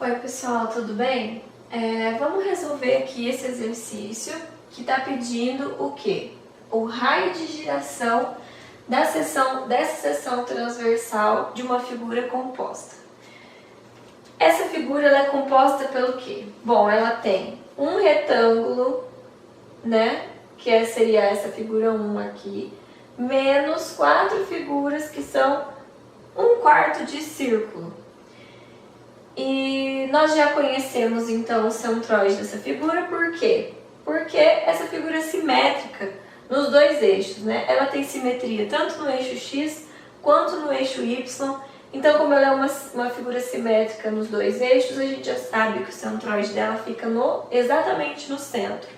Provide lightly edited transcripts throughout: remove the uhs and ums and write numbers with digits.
Oi pessoal, tudo bem? Vamos resolver aqui esse exercício que está pedindo o quê? O raio de giração dessa seção transversal de uma figura composta. Essa figura ela é composta pelo quê? Bom, ela tem um retângulo, né? Que seria essa figura 1 aqui, menos 4 figuras que são 1/4 de círculo. E nós já conhecemos então o centroide dessa figura, por quê? Porque essa figura é simétrica nos dois eixos, né? Ela tem simetria tanto no eixo X quanto no eixo Y. Então, como ela é uma figura simétrica nos dois eixos, a gente já sabe que o centroide dela fica exatamente no centro,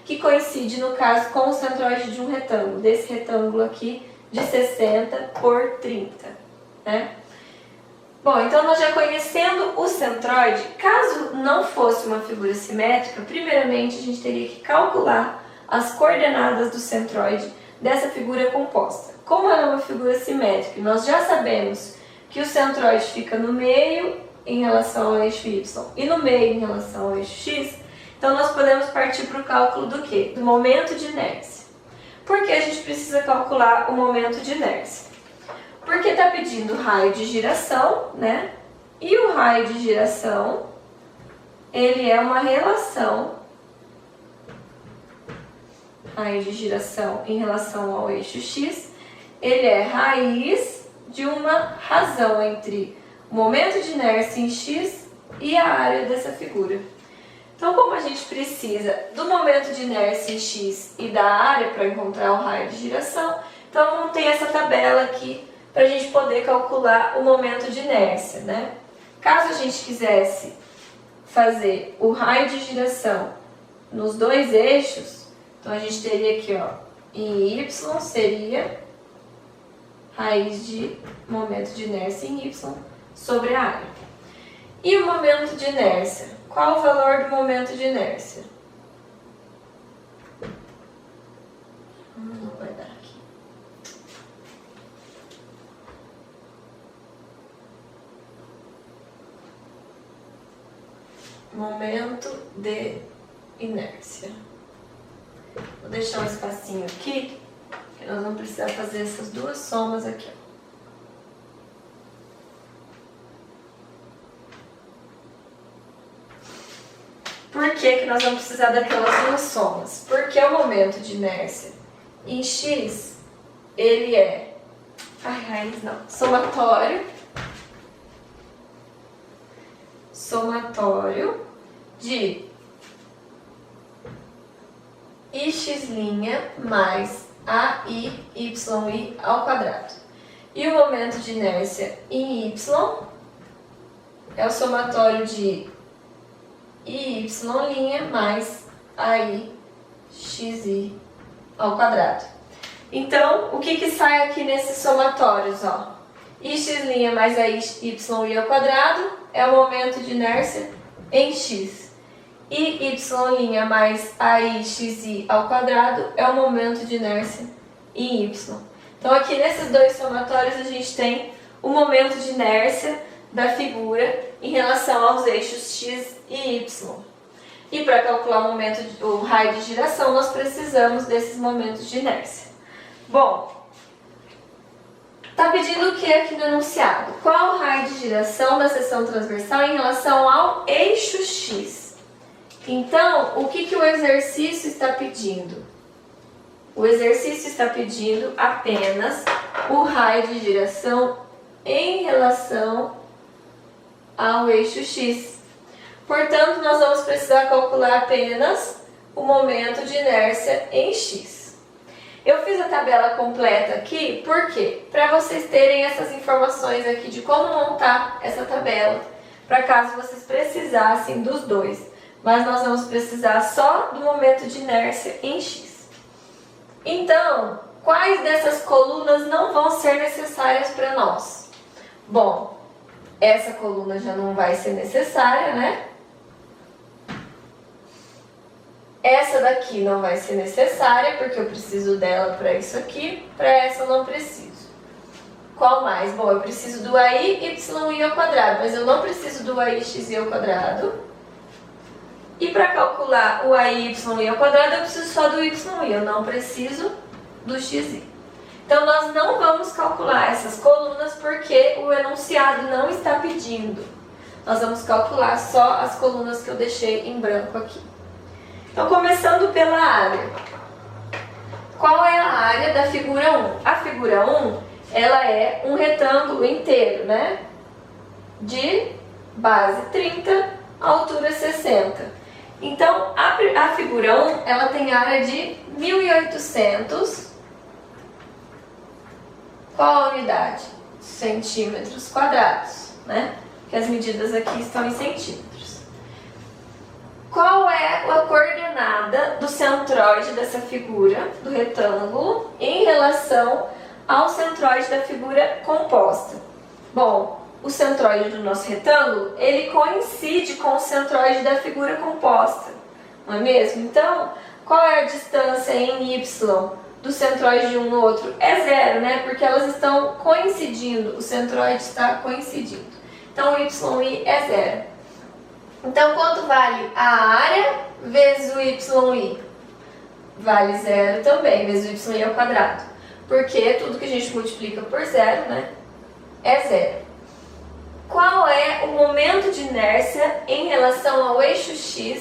que coincide, no caso, com o centroide de um retângulo, desse retângulo aqui de 60 por 30, né? Bom, então nós já conhecendo o centroide, caso não fosse uma figura simétrica, primeiramente a gente teria que calcular as coordenadas do centroide dessa figura composta. Como ela é uma figura simétrica, nós já sabemos que o centroide fica no meio em relação ao eixo Y e no meio em relação ao eixo X, então nós podemos partir para o cálculo do quê? Do momento de inércia. Por que a gente precisa calcular o momento de inércia? Porque está pedindo raio de giração, né? E o raio de giração, ele é uma relação, raio de giração em relação ao eixo X, ele é raiz de uma razão entre o momento de inércia em X e a área dessa figura. Então, como a gente precisa do momento de inércia em X e da área para encontrar o raio de giração, então vamos ter essa tabela aqui para a gente poder calcular o momento de inércia, né? Caso a gente quisesse fazer o raio de giração nos dois eixos, então a gente teria aqui, ó, em Y seria raiz de momento de inércia em Y sobre a área. E o momento de inércia? Qual o valor do momento de inércia? Não vai dar aqui. Momento de inércia. Vou deixar um espacinho aqui, que nós vamos precisar fazer essas duas somas aqui, ó. Por que nós vamos precisar daquelas duas somas? Porque o momento de inércia em X, ele é somatório de ix' mais aiyi ao quadrado. E o momento de inércia em Y é o somatório de iy' mais aixi ao quadrado. Então, o que sai aqui nesses somatórios, ó? Ix' mais aiyi ao quadrado é o momento de inércia em X. E y' mais aixi ao quadrado é o momento de inércia em Y. Então, aqui nesses dois somatórios, a gente tem o momento de inércia da figura em relação aos eixos X e Y. E para calcular o raio de giração, nós precisamos desses momentos de inércia. Bom, está pedindo o que aqui no enunciado? Qual o raio de giração da seção transversal em relação ao eixo X? Então, o que o exercício está pedindo? O exercício está pedindo apenas o raio de giração em relação ao eixo X. Portanto, nós vamos precisar calcular apenas o momento de inércia em X. Eu fiz a tabela completa aqui, por quê? Para vocês terem essas informações aqui de como montar essa tabela, para caso vocês precisassem dos dois. Mas nós vamos precisar só do momento de inércia em X. Então, quais dessas colunas não vão ser necessárias para nós? Bom, essa coluna já não vai ser necessária, né? Essa daqui não vai ser necessária, porque eu preciso dela para isso aqui. Para essa eu não preciso. Qual mais? Bom, eu preciso do AI, YI ao quadrado, mas eu não preciso do AI, XI ao quadrado. E para calcular o AI, YI ao quadrado, eu preciso só do YI, eu não preciso do XI. Então, nós não vamos calcular essas colunas porque o enunciado não está pedindo. Nós vamos calcular só as colunas que eu deixei em branco aqui. Então, começando pela área. Qual é a área da figura 1? A figura 1, ela é um retângulo inteiro, né? De base 30, altura 60. Então, a figura 1, ela tem área de 1.800. Qual a unidade? Centímetros quadrados, né? Porque as medidas aqui estão em centímetros. Qual é a coordenada do centroide dessa figura, do retângulo, em relação ao centroide da figura composta? Bom, o centroide do nosso retângulo, ele coincide com o centroide da figura composta, não é mesmo? Então, qual é a distância em Y do centroide de um no outro? É zero, né? Porque elas estão coincidindo, o centroide está coincidindo. Então, o YI é zero. Então, quanto vale a área vezes o YI? Vale zero também, vezes o YI ao quadrado. Porque tudo que a gente multiplica por zero, né, é zero. Qual é o momento de inércia em relação ao eixo X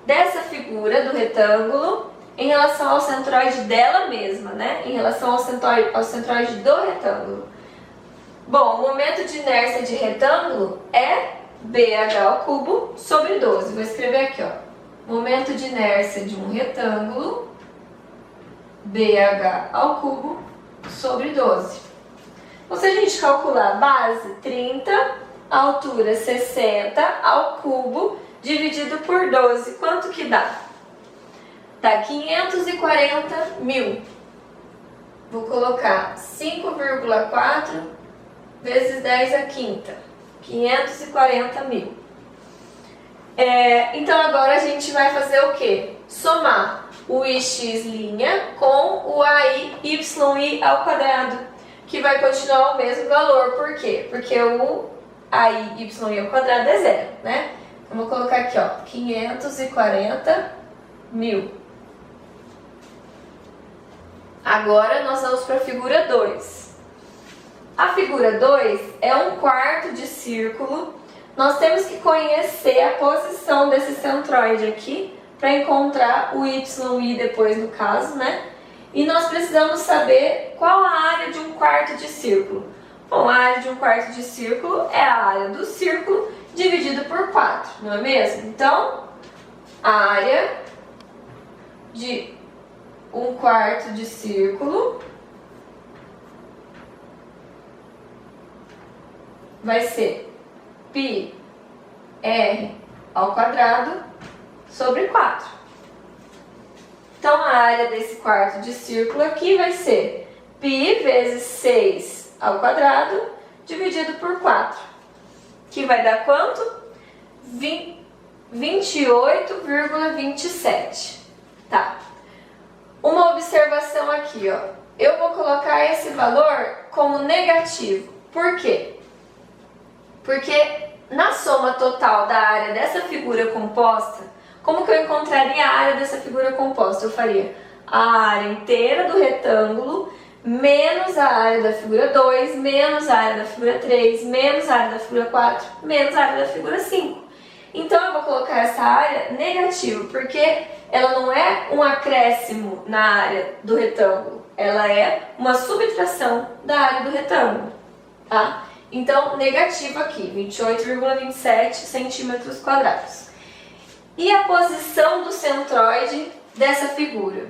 dessa figura do retângulo em relação ao centroide dela mesma, né? Em relação ao centroide do retângulo. Bom, o momento de inércia de retângulo é BH ao cubo sobre 12. Vou escrever aqui, ó. Momento de inércia de um retângulo, BH ao cubo sobre 12. Então, se a gente calcular base 30, altura 60 ao cubo, dividido por 12, quanto que dá? Dá 540.000. Vou colocar 5,4 vezes 10 à quinta. 540.000. Então agora a gente vai fazer o quê? Somar o ix' com o aiyi ao quadrado, que vai continuar o mesmo valor. Por quê? Porque o aiyi ao quadrado é zero, né? Eu vou colocar aqui, ó, 540.000. Agora nós vamos para a figura 2. A figura 2 é um quarto de círculo. Nós temos que conhecer a posição desse centroide aqui para encontrar o YI depois no caso, né? E nós precisamos saber qual a área de um quarto de círculo. Bom, a área de um quarto de círculo é a área do círculo dividido por 4, não é mesmo? Então, a área de um quarto de círculo vai ser πr ao quadrado sobre 4. Então, a área desse quarto de círculo aqui vai ser π vezes 6 ao quadrado dividido por 4, que vai dar quanto? 28,27. Tá. Uma observação aqui, ó. Eu vou colocar esse valor como negativo. Por quê? Porque na soma total da área dessa figura composta, como que eu encontraria a área dessa figura composta? Eu faria a área inteira do retângulo menos a área da figura 2, menos a área da figura 3, menos a área da figura 4, menos a área da figura 5. Então, eu vou colocar essa área negativa, porque ela não é um acréscimo na área do retângulo, ela é uma subtração da área do retângulo, tá? Então, negativo aqui, 28,27 centímetros quadrados. E a posição do centroide dessa figura?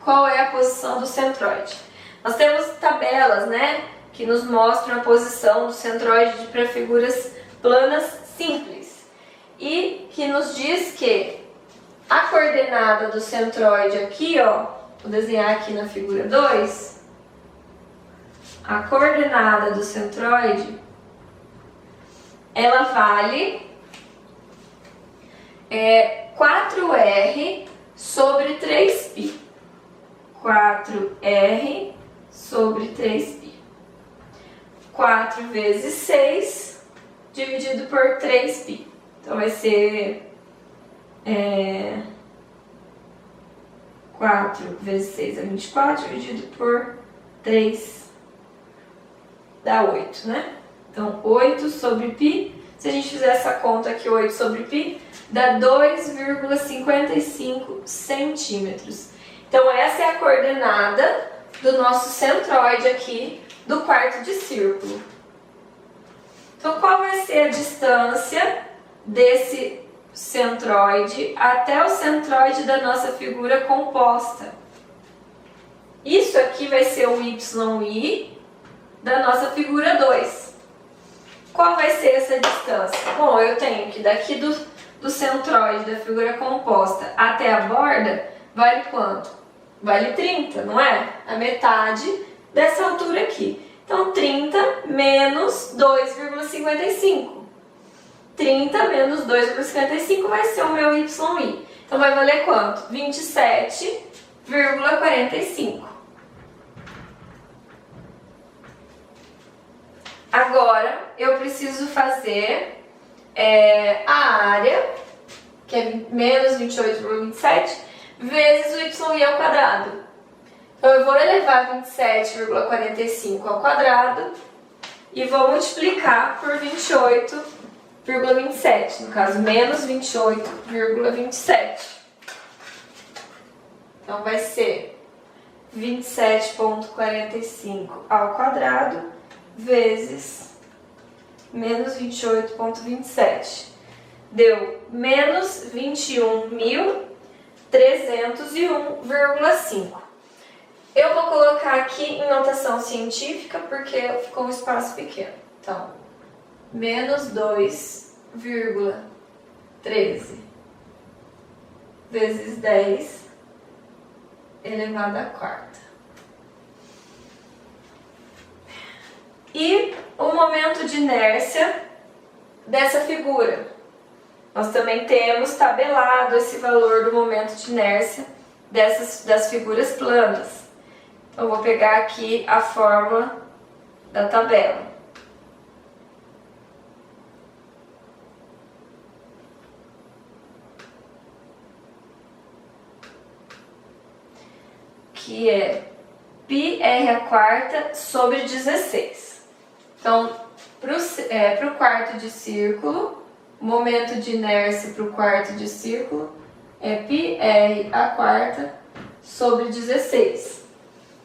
Qual é a posição do centroide? Nós temos tabelas, né, que nos mostram a posição do centroide para figuras planas simples. E que nos diz que a coordenada do centroide aqui, ó, vou desenhar aqui na figura 2, a coordenada do centroide, ela vale 4r sobre 3π. 4r sobre 3π. 4 vezes 6 dividido por 3π. Então vai ser 4 vezes 6 é 24, dividido por 3 dá 8, né? Então 8 sobre π, se a gente fizer essa conta aqui, 8 sobre π, dá 2,55 centímetros. Então essa é a coordenada do nosso centroide aqui do quarto de círculo. Então qual vai ser a distância desse centroide até o centroide da nossa figura composta? Isso aqui vai ser o YI da nossa figura 2. Qual vai ser essa distância? Bom, eu tenho que daqui do centroide da figura composta até a borda, vale quanto? Vale 30, não é? A metade dessa altura aqui. Então, 30 menos 2,55. 30 menos 2,55 vai ser o meu YI. Então, vai valer quanto? 27,45. Agora, eu preciso fazer a área, que é menos 28,27, vezes o YI ao quadrado. Então, eu vou elevar 27,45 ao quadrado e vou multiplicar por 28,27, no caso, menos 28,27. Então, vai ser 27,45 ao quadrado vezes menos 28,27. Deu menos 21.301,5. Eu vou colocar aqui em notação científica porque ficou um espaço pequeno. Então, menos 2,13 vezes 10 elevado à quarta. E o momento de inércia dessa figura. Nós também temos tabelado esse valor do momento de inércia das figuras planas. Então, eu vou pegar aqui a fórmula da tabela. Que é πr² sobre 16. Então, para o quarto de círculo, o momento de inércia para o quarto de círculo é πr² sobre 16.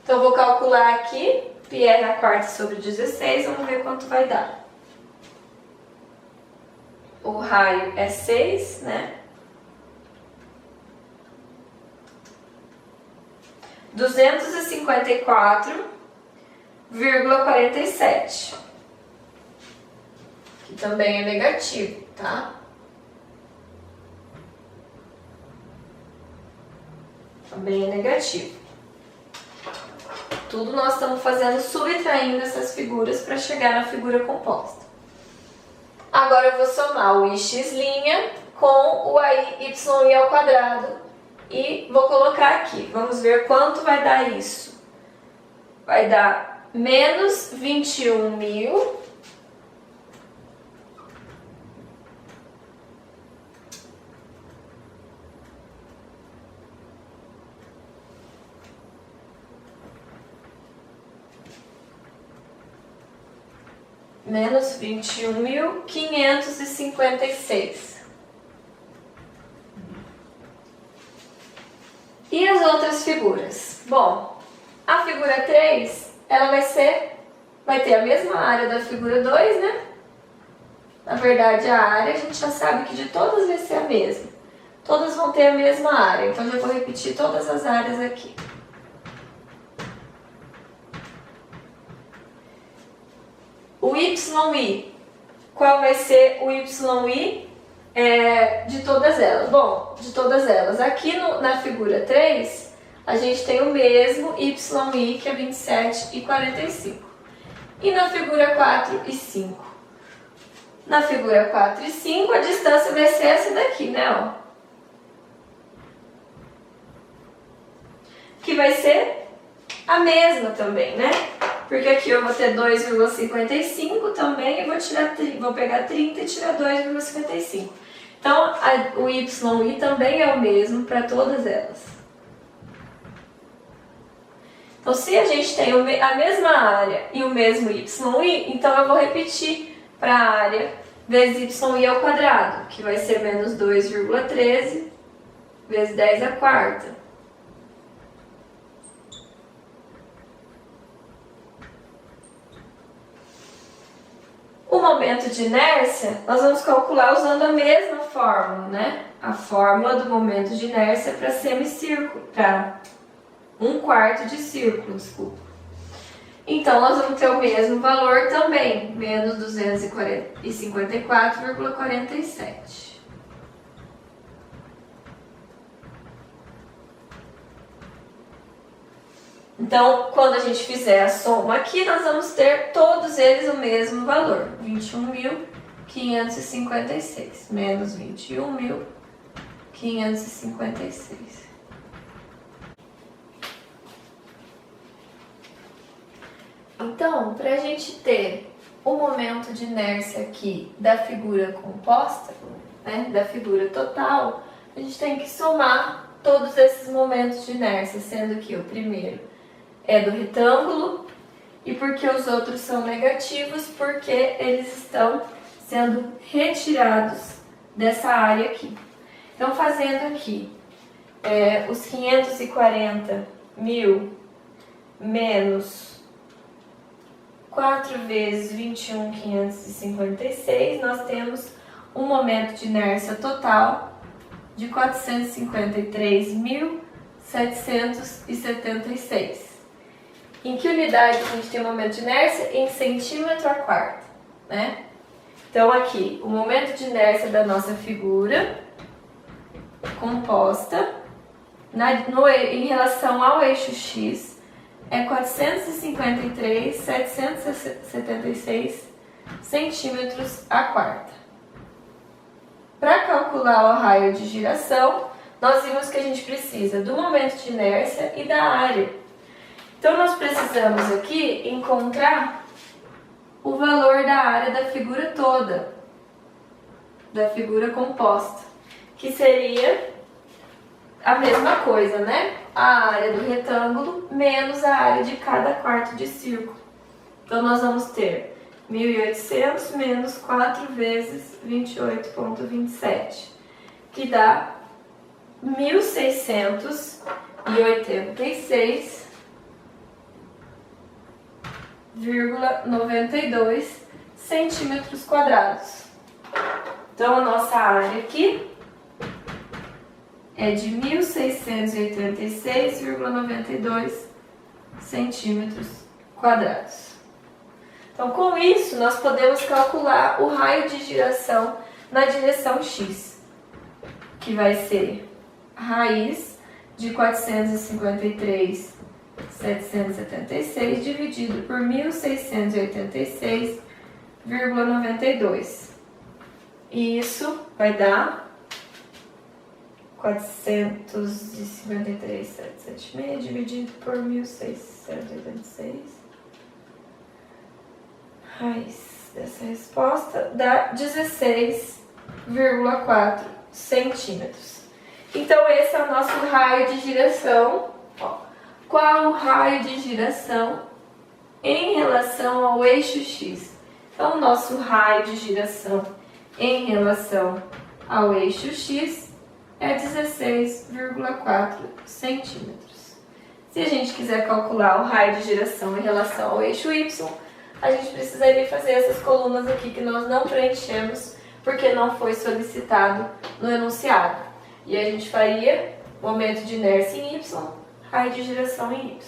Então, eu vou calcular aqui πr² sobre 16, vamos ver quanto vai dar. O raio é 6, né? 254,47. Que também é negativo, tá? Também é negativo. Tudo nós estamos fazendo subtraindo essas figuras para chegar na figura composta. Agora eu vou somar o x' com o YI ao quadrado e vou colocar aqui. Vamos ver quanto vai dar isso. Vai dar menos 21.000 menos 21.556. E as outras figuras? Bom, a figura 3, ela vai ter a mesma área da figura 2, né? Na verdade, a área a gente já sabe que de todas vai ser a mesma. Todas vão ter a mesma área, então já vou repetir todas as áreas aqui. O YI, qual vai ser o YI de todas elas? Bom, de todas elas, aqui na figura 3, a gente tem o mesmo YI, que é 27,45. E na figura 4 e 5? Na figura 4 e 5, a distância vai ser essa daqui, né? Ó. Que vai ser a mesma também, né? porque aqui eu vou ter 2,55 também e vou pegar 30 e tirar 2,55. Então, o YI também é o mesmo para todas elas. Então, se a gente tem a mesma área e o mesmo YI, então eu vou repetir para a área vezes YI ao quadrado, que vai ser menos 2,13 vezes 10 à quarta. O momento de inércia, nós vamos calcular usando a mesma fórmula, né? A fórmula do momento de inércia para semicírculo, para 1/4 de círculo, desculpa. Então, nós vamos ter o mesmo valor também, menos 254,47. Então, quando a gente fizer a soma aqui, nós vamos ter todos eles o mesmo valor, 21.556, menos 21.556. Então, para a gente ter o momento de inércia aqui da figura composta, né, da figura total, a gente tem que somar todos esses momentos de inércia, sendo que o primeiro é do retângulo, e porque os outros são negativos, porque eles estão sendo retirados dessa área aqui. Então, fazendo aqui os 540.000 menos 4 vezes 21.556, nós temos um momento de inércia total de 453.776. Em que unidade a gente tem o momento de inércia? Em centímetro a quarta, né? Então, aqui, o momento de inércia da nossa figura composta em relação ao eixo X é 453.776 centímetros a quarta. Para calcular o raio de giração, nós vimos que a gente precisa do momento de inércia e da área. Então, nós precisamos aqui encontrar o valor da área da figura toda, da figura composta, que seria a mesma coisa, né? A área do retângulo menos a área de cada quarto de círculo. Então, nós vamos ter 1.800 menos 4 vezes 28,27, que dá 1.686,92 centímetros quadrados. Então, a nossa área aqui é de 1.686,92 centímetros quadrados. Então, com isso, nós podemos calcular o raio de giração na direção X, que vai ser raiz de 453.776 dividido por 1.686,92. E isso vai dar 453.776 dividido por 1.686. Raiz dessa resposta dá 16,4 centímetros. Então, esse é o nosso raio de giração. Qual o raio de giração em relação ao eixo X? Então, o nosso raio de giração em relação ao eixo X é 16,4 centímetros. Se a gente quiser calcular o raio de giração em relação ao eixo Y, a gente precisaria fazer essas colunas aqui que nós não preenchemos porque não foi solicitado no enunciado. E a gente faria momento de inércia em Y, raio de giração em Y.